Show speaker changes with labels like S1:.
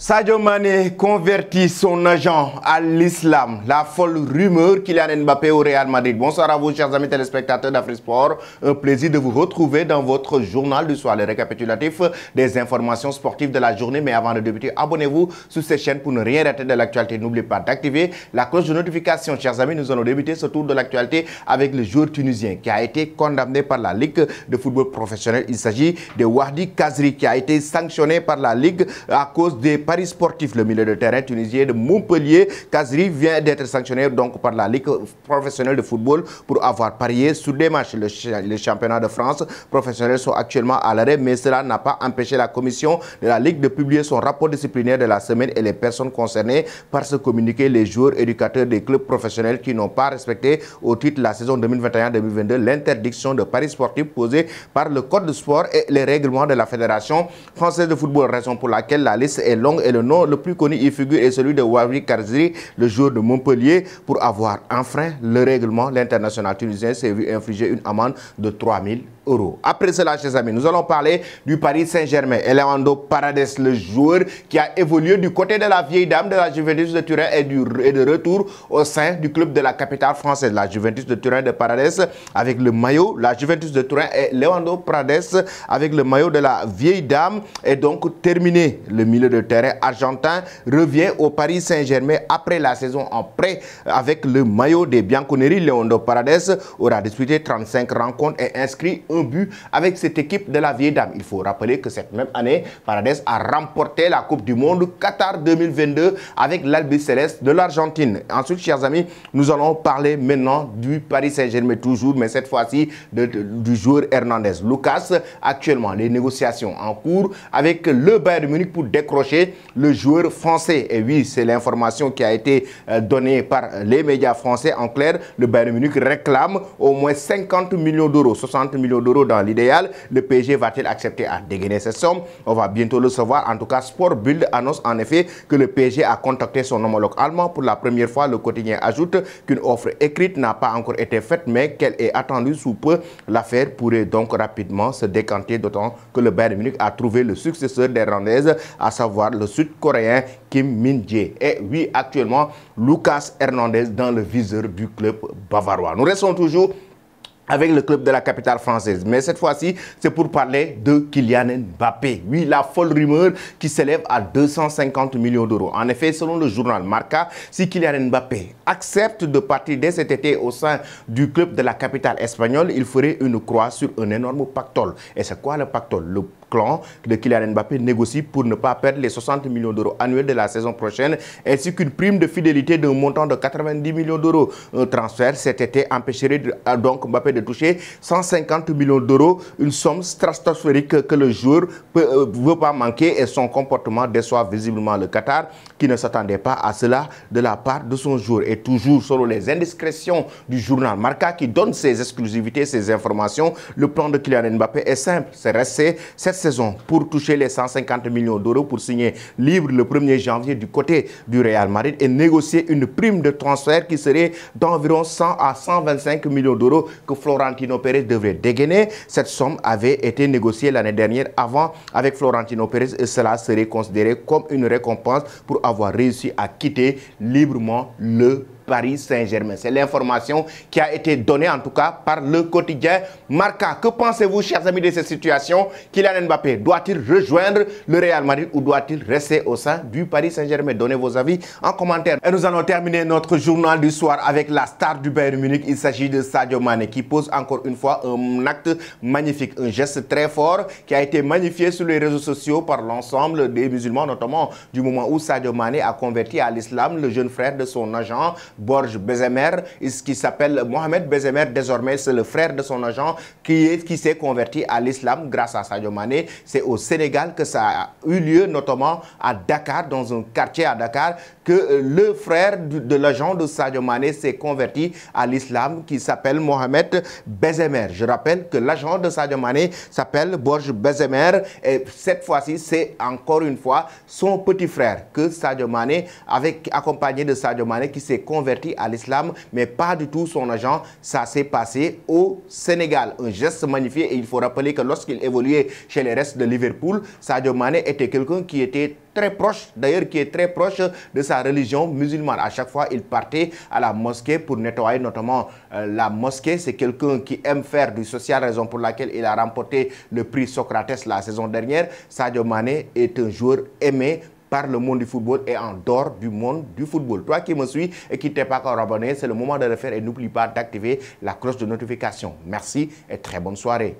S1: Sadio Mané convertit son agent à l'islam. La folle rumeur Kylian Mbappé au Real Madrid. Bonsoir à vous, chers amis téléspectateurs d'Afrique Sport. Un plaisir de vous retrouver dans votre journal du soir, le récapitulatif des informations sportives de la journée. Mais avant de débuter, abonnez-vous sur cette chaîne pour ne rien rater de l'actualité. N'oubliez pas d'activer la cloche de notification. Chers amis, nous allons débuter ce tour de l'actualité avec le joueur tunisien qui a été condamné par la Ligue de football professionnel. Il s'agit de Wahdi Khazri qui a été sanctionné par la Ligue à cause des paris sportifs. Le milieu de terrain tunisien de Montpellier, Khazri, vient d'être sanctionné donc par la Ligue professionnelle de football pour avoir parié sur des matchs. Les championnats de France professionnels sont actuellement à l'arrêt, mais cela n'a pas empêché la commission de la Ligue de publier son rapport disciplinaire de la semaine et les personnes concernées par ce communiqué. Les joueurs éducateurs des clubs professionnels qui n'ont pas respecté au titre de la saison 2021-2022 l'interdiction de paris sportifs posée par le Code de sport et les règlements de la Fédération française de football, raison pour laquelle la liste est longue et le nom le plus connu y figure est celui de Wahdi Khazri, le joueur de Montpellier. Pour avoir enfreint le règlement, l'international tunisien s'est vu infliger une amende de 3 000 €. Après cela, chers amis, nous allons parler du Paris Saint-Germain. Leandro Paredes, le joueur qui a évolué du côté de la vieille dame de la Juventus de Turin est de retour au sein du club de la capitale française. La Juventus de Turin de Paredes avec le maillot, la Juventus de Turin et Leandro Paredes avec le maillot de la vieille dame est donc terminé. Le milieu de terrain argentin revient au Paris Saint-Germain après la saison en prêt avec le maillot des Bianconeri. Leandro Paredes aura disputé 35 rencontres et inscrit un but avec cette équipe de la vieille dame. Il faut rappeler que cette même année, Paredes a remporté la Coupe du Monde Qatar 2022 avec l'Albiceleste de l'Argentine. Ensuite, chers amis, nous allons parler maintenant du Paris Saint-Germain toujours, mais cette fois-ci du joueur Hernandez. Lucas, actuellement, les négociations en cours avec le Bayern de Munich pour décrocher le joueur français. Et oui, c'est l'information qui a été donnée par les médias français. En clair, le Bayern de Munich réclame au moins 50 millions d'euros, 60 millions d'euros dans l'idéal. Le PSG va-t-il accepter à dégainer cette somme? On va bientôt le savoir. En tout cas, Sport Bild annonce en effet que le PSG a contacté son homologue allemand pour la première fois. Le quotidien ajoute qu'une offre écrite n'a pas encore été faite, mais qu'elle est attendue sous peu. L'affaire pourrait donc rapidement se décanter, d'autant que le Bayern Munich a trouvé le successeur d'Hernandez, à savoir le Sud-Coréen Kim Min-jae. Et oui, actuellement, Lucas Hernandez dans le viseur du club bavarois. Nous restons toujours avec le club de la capitale française. Mais cette fois-ci, c'est pour parler de Kylian Mbappé. Oui, la folle rumeur qui s'élève à 250 millions d'euros. En effet, selon le journal Marca, si Kylian Mbappé accepte de partir dès cet été au sein du club de la capitale espagnole, il ferait une croix sur un énorme pactole. Et c'est quoi le pactole? Le clan de Kylian Mbappé négocie pour ne pas perdre les 60 millions d'euros annuels de la saison prochaine, ainsi qu'une prime de fidélité d'un montant de 90 millions d'euros. Un transfert cet été empêcherait donc Mbappé de toucher 150 millions d'euros, une somme stratosphérique que le joueur ne veut pas manquer, et son comportement déçoit visiblement le Qatar qui ne s'attendait pas à cela de la part de son joueur. Et toujours selon les indiscrétions du journal Marca qui donne ses exclusivités, ses informations, le plan de Kylian Mbappé est simple, c'est rester cette saison pour toucher les 150 millions d'euros pour signer libre le 1er janvier du côté du Real Madrid et négocier une prime de transfert qui serait d'environ 100 à 125 millions d'euros que Florentino Pérez devrait dégainer. Cette somme avait été négociée l'année dernière avec Florentino Pérez et cela serait considéré comme une récompense pour avoir réussi à quitter librement le Paris Saint-Germain. C'est l'information qui a été donnée en tout cas par le quotidien Marca. Que pensez-vous, chers amis, de cette situation? Kylian Mbappé doit-il rejoindre le Real Madrid ou doit-il rester au sein du Paris Saint-Germain? Donnez vos avis en commentaire. Et nous allons terminer notre journal du soir avec la star du Bayern Munich. Il s'agit de Sadio Mané qui pose encore une fois un acte magnifique, un geste très fort qui a été magnifié sur les réseaux sociaux par l'ensemble des musulmans, notamment du moment où Sadio Mané a converti à l'islam le jeune frère de son agent Borj Bezemer, qui s'appelle Mohamed Bezemer. Désormais, c'est le frère de son agent qui s'est converti à l'islam grâce à Sadio Mané. C'est au Sénégal que ça a eu lieu, notamment à Dakar, dans un quartier à Dakar, que le frère de l'agent de Sadio Mané s'est converti à l'islam, qui s'appelle Mohamed Bezemer. Je rappelle que l'agent de Sadio Mané s'appelle Borj Bezemer et cette fois-ci, c'est encore une fois son petit frère que Sadio Mané, accompagné de Sadio Mané, qui s'est converti converti à l'islam, mais pas du tout son agent. Ça s'est passé au Sénégal. Un geste magnifique et il faut rappeler que lorsqu'il évoluait chez les restes de Liverpool, Sadio Mané était quelqu'un qui était très proche, d'ailleurs qui est très proche de sa religion musulmane. À chaque fois, il partait à la mosquée pour nettoyer notamment la mosquée. C'est quelqu'un qui aime faire du social, raison pour laquelle il a remporté le prix Socrates la saison dernière. Sadio Mané est un joueur aimé par le monde du football et en dehors du monde du football. Toi qui me suis et qui t'es pas encore abonné, c'est le moment de le faire et n'oublie pas d'activer la cloche de notification. Merci et très bonne soirée.